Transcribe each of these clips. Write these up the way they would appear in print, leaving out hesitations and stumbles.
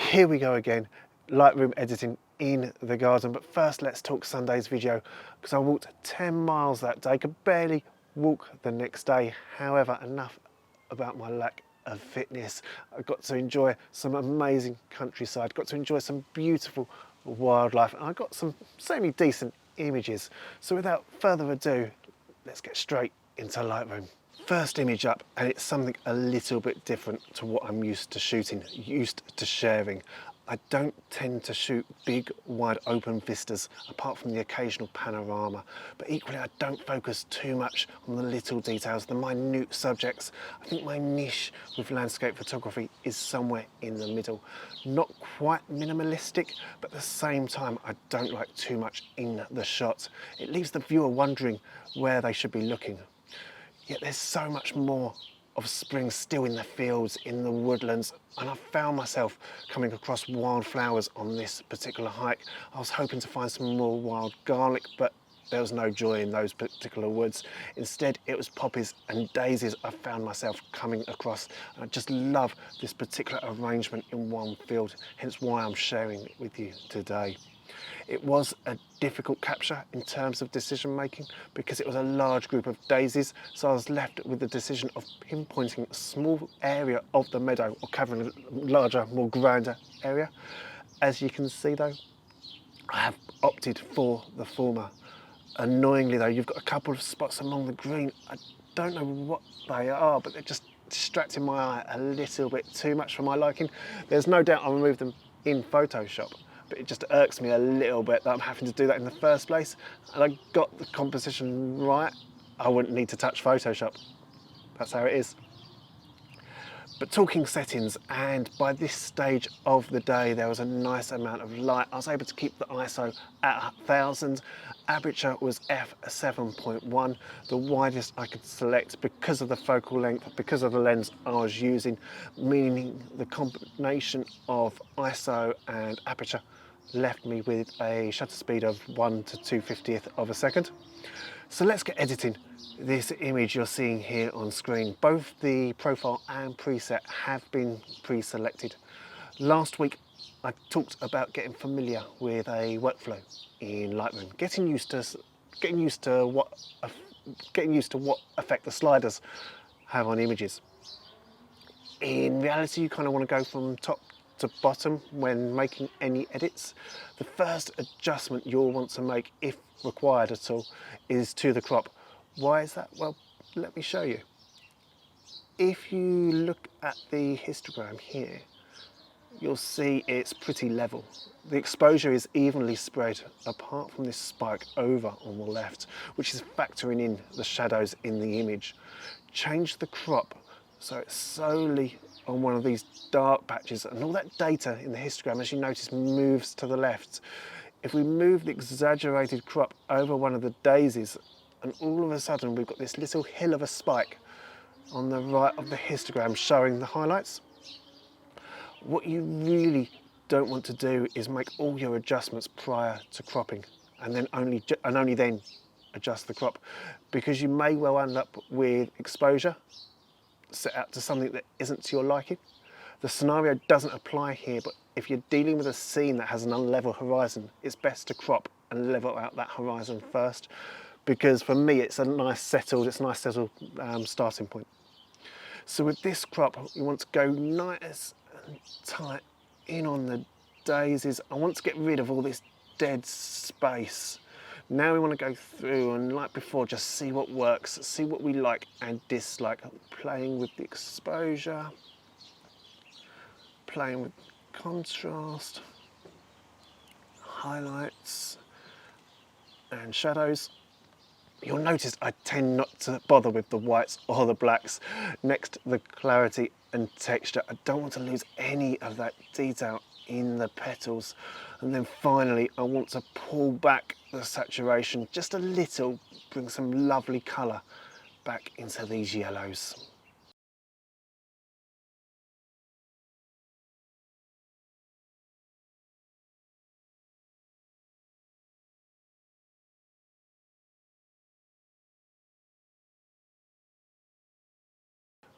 Here we go again, Lightroom editing in the garden. But first let's talk Sunday's video, because I walked 10 miles that day, could barely walk the next day. However, enough about my lack of fitness. I got to enjoy some amazing countryside, got to enjoy some beautiful wildlife, and I got some semi-decent images. So without further ado, let's get straight into Lightroom. First image up, and it's something a little bit different to what I'm used to shooting, used to sharing. I don't tend to shoot big, wide open vistas, apart from the occasional panorama, but equally I don't focus too much on the little details, the minute subjects. I think my niche with landscape photography is somewhere in the middle. Not quite minimalistic, but at the same time I don't like too much in the shot. It leaves the viewer wondering where they should be looking. Yet there's so much more of spring still in the fields, in the woodlands, and I found myself coming across wildflowers on this particular hike. I was hoping to find some more wild garlic, but there was no joy in those particular woods. Instead, it was poppies and daisies I found myself coming across. And I just love this particular arrangement in one field, hence why I'm sharing it with you today. It was a difficult capture in terms of decision making because it was a large group of daisies, so I was left with the decision of pinpointing a small area of the meadow or covering a larger, more grander area. As you can see though, I have opted for the former. Annoyingly though, you've got a couple of spots along the green. I don't know what they are, but they're just distracting my eye a little bit too much for my liking. There's no doubt I'll remove them in Photoshop, but it just irks me a little bit that I'm having to do that in the first place. And I got the composition right, I wouldn't need to touch Photoshop. That's how it is. But talking settings, and by this stage of the day there was a nice amount of light. I was able to keep the ISO at 1000. Aperture was f7.1, the widest I could select because of the focal length, because of the lens I was using, meaning the combination of ISO and aperture left me with a shutter speed of 1 to 2/50th of a second. So let's get editing this image you're seeing here on screen. Both the profile and preset have been pre-selected. Last week I talked about getting familiar with a workflow in Lightroom, getting used to what effect the sliders have on images. In reality, you kind of want to go from top to bottom when making any edits. The first adjustment you'll want to make, if required at all, is to the crop. Why is that? Well, let me show you. If you look at the histogram here, you'll see it's pretty level. The exposure is evenly spread, apart from this spike over on the left, which is factoring in the shadows in the image. Change the crop so it's solely on one of these dark patches, and all that data in the histogram, as you notice, moves to the left. If we move the exaggerated crop over one of the daisies, and all of a sudden we've got this little hill of a spike on the right of the histogram showing the highlights. What you really don't want to do is make all your adjustments prior to cropping, and then only then adjust the crop, because you may well end up with exposure set out to something that isn't to your liking. The scenario doesn't apply here, but if you're dealing with a scene that has an unlevel horizon, it's best to crop and level out that horizon first, because for me it's a nice settled starting point. So with this crop, you want to go nice and tight in on the daisies. I want to get rid of all this dead space. Now we want to go through and, like before, just see what works, see what we like and dislike. Playing with the exposure, playing with contrast, highlights and shadows. You'll notice I tend not to bother with the whites or the blacks. Next, the clarity and texture. I don't want to lose any of that detail in the petals. And then finally, I want to pull back the saturation just a little, bring some lovely colour back into these yellows.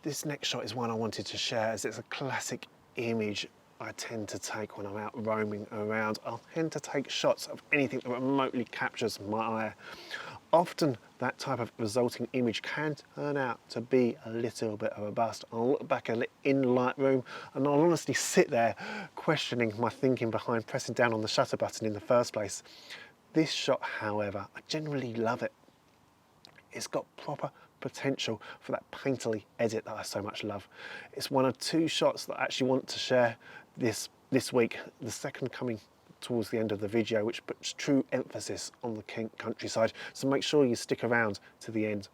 This next shot is one I wanted to share, as it's a classic image I tend to take when I'm out roaming around. I'll tend to take shots of anything that remotely captures my eye. Often that type of resulting image can turn out to be a little bit of a bust. I'll look back at it in Lightroom and I'll honestly sit there questioning my thinking behind pressing down on the shutter button in the first place. This shot, however, I generally love it. It's got proper potential for that painterly edit that I so much love. It's one of two shots that I actually want to share this week, the second coming towards the end of the video, which puts true emphasis on the countryside, so make sure you stick around to the end.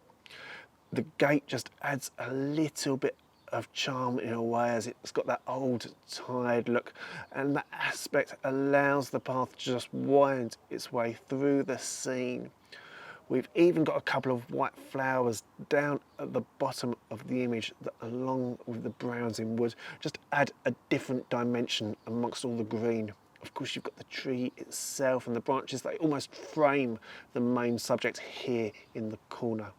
The gate just adds a little bit of charm in a way, as it's got that old tired look, and that aspect allows the path to just wind its way through the scene. We've even got a couple of white flowers down at the bottom of the image that, along with the browns in wood, just add a different dimension amongst all the green. Of course, you've got the tree itself and the branches that almost frame the main subject here in the corner.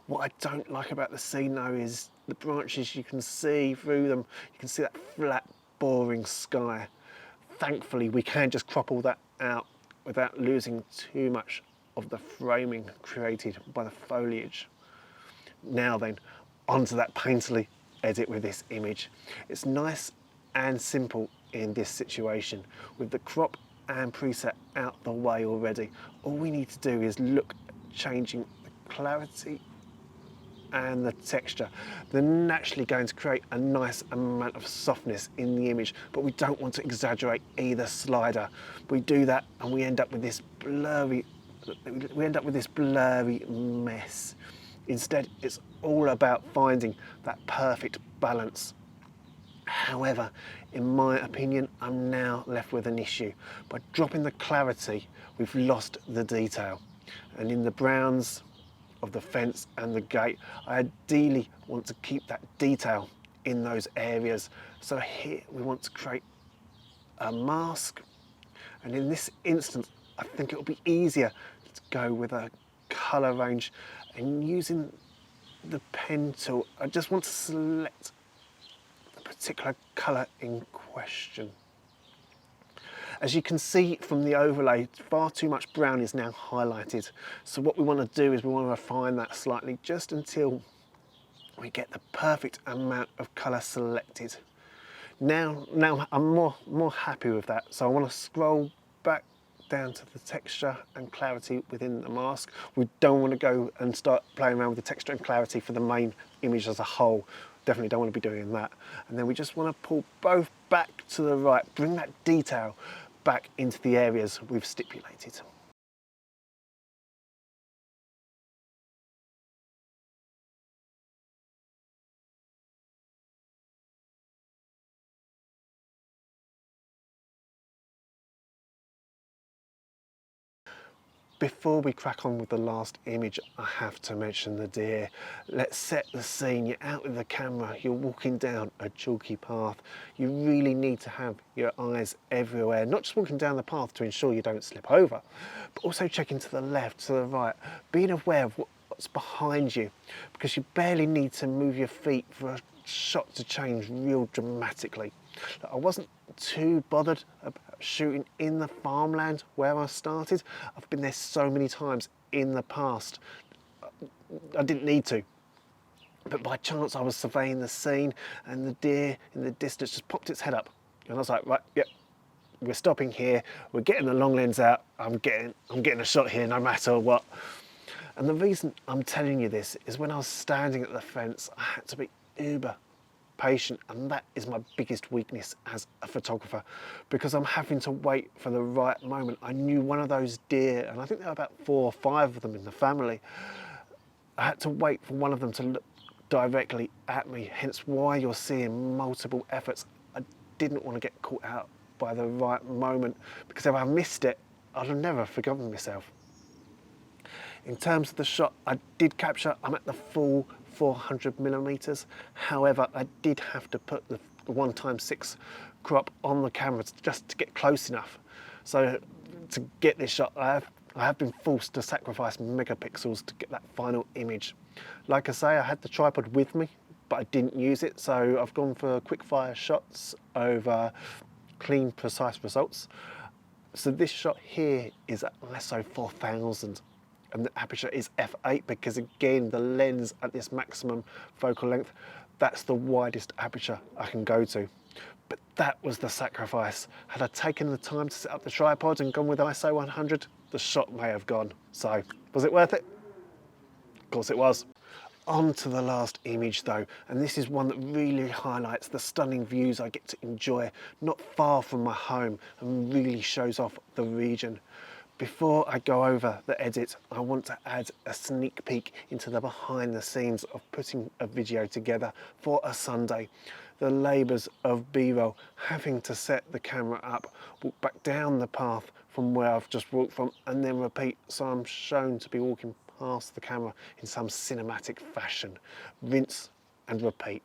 What I don't like about the scene though is the branches, you can see through them, you can see that flat, boring sky. Thankfully, we can just crop all that out without losing too much of the framing created by the foliage. Now then, onto that painterly edit with this image. It's nice and simple in this situation. With the crop and preset out the way already, all we need to do is look at changing the clarity and the texture. They're naturally going to create a nice amount of softness in the image, but we don't want to exaggerate either slider. We do that and we end up with this blurry mess. Instead, it's all about finding that perfect balance. However, in my opinion, I'm now left with an issue. By dropping the clarity, we've lost the detail. And in the browns of the fence and the gate, I ideally want to keep that detail in those areas. So here we want to create a mask. And in this instance, I think it will be easier to go with a color range, and using the pen tool, I just want to select the particular color in question. As you can see from the overlay, far too much brown is now highlighted. So what we want to do is we want to refine that slightly just until we get the perfect amount of color selected. Now I'm more happy with that. So I want to scroll back down to the texture and clarity within the mask. We don't want to go and start playing around with the texture and clarity for the main image as a whole. Definitely don't want to be doing that. And then we just want to pull both back to the right, bring that detail back into the areas we've stipulated. Before we crack on with the last image, I have to mention the deer. Let's set the scene. You're out with the camera, you're walking down a chalky path. You really need to have your eyes everywhere, not just walking down the path to ensure you don't slip over, but also checking to the left, to the right, being aware of what's behind you, because you barely need to move your feet for a shot to change real dramatically. I wasn't too bothered about shooting in the farmland where I started. I've been there so many times in the past. I didn't need to. But by chance I was surveying the scene and the deer in the distance just popped its head up. And I was like, right, yep, we're stopping here. We're getting the long lens out. I'm getting a shot here no matter what. And the reason I'm telling you this is when I was standing at the fence, I had to be uber patient, and that is my biggest weakness as a photographer, because I'm having to wait for the right moment. I knew one of those deer, and I think there were about 4 or 5 of them in the family. I had to wait for one of them to look directly at me, hence why you're seeing multiple efforts. I didn't want to get caught out by the right moment, because if I missed it, I'd have never forgiven myself. In terms of the shot I did capture, I'm at the full 400mm. However, I did have to put the 1x6 crop on the camera just to get close enough. So to get this shot, I have been forced to sacrifice megapixels to get that final image. Like I say, I had the tripod with me, but I didn't use it. So I've gone for quick fire shots over clean, precise results. So this shot here is at ISO 4000 and the aperture is f8 because again the lens at this maximum focal length, that's the widest aperture I can go to. But that was the sacrifice. Had I taken the time to set up the tripod and gone with ISO 100, the shot may have gone. So was it worth it? Of course it was. On to the last image though, and this is one that really highlights the stunning views I get to enjoy not far from my home and really shows off the region. Before I go over the edit, I want to add a sneak peek into the behind the scenes of putting a video together for a Sunday. The labours of VERO, having to set the camera up, walk back down the path from where I've just walked from and then repeat, so I'm shown to be walking past the camera in some cinematic fashion. Rinse and repeat.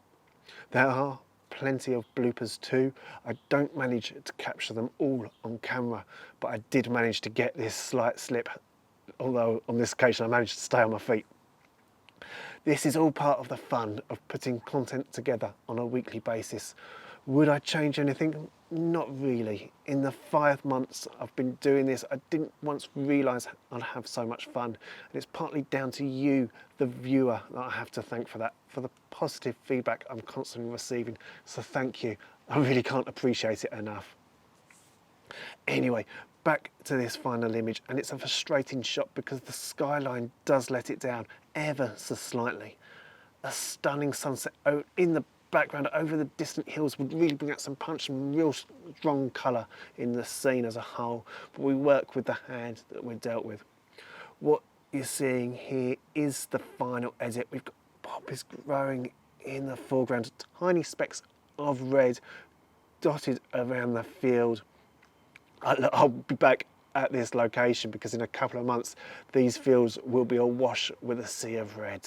There are plenty of bloopers too. I don't manage to capture them all on camera, but I did manage to get this slight slip, although on this occasion I managed to stay on my feet. This is all part of the fun of putting content together on a weekly basis. Would I change anything? Not really. In the 5 months I've been doing this, I didn't once realise I'd have so much fun. And it's partly down to you, the viewer, that I have to thank for that, for the positive feedback I'm constantly receiving. So thank you. I really can't appreciate it enough. Anyway, back to this final image, and it's a frustrating shot because the skyline does let it down ever so slightly. A stunning sunset in the background over the distant hills would really bring out some punch and real strong colour in the scene as a whole, but we work with the hand that we're dealt with. What you're seeing here is the final edit. We've got poppies growing in the foreground, tiny specks of red dotted around the field. I'll be back at this location because in a couple of months these fields will be awash with a sea of red.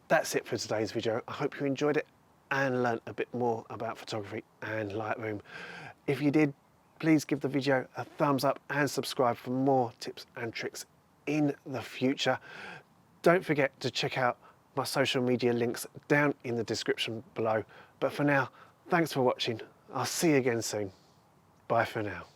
That's it for today's video. I hope you enjoyed it and learnt a bit more about photography and Lightroom. If you did, please give the video a thumbs up and subscribe for more tips and tricks in the future. Don't forget to check out my social media links down in the description below. But for now, thanks for watching. I'll see you again soon. Bye for now.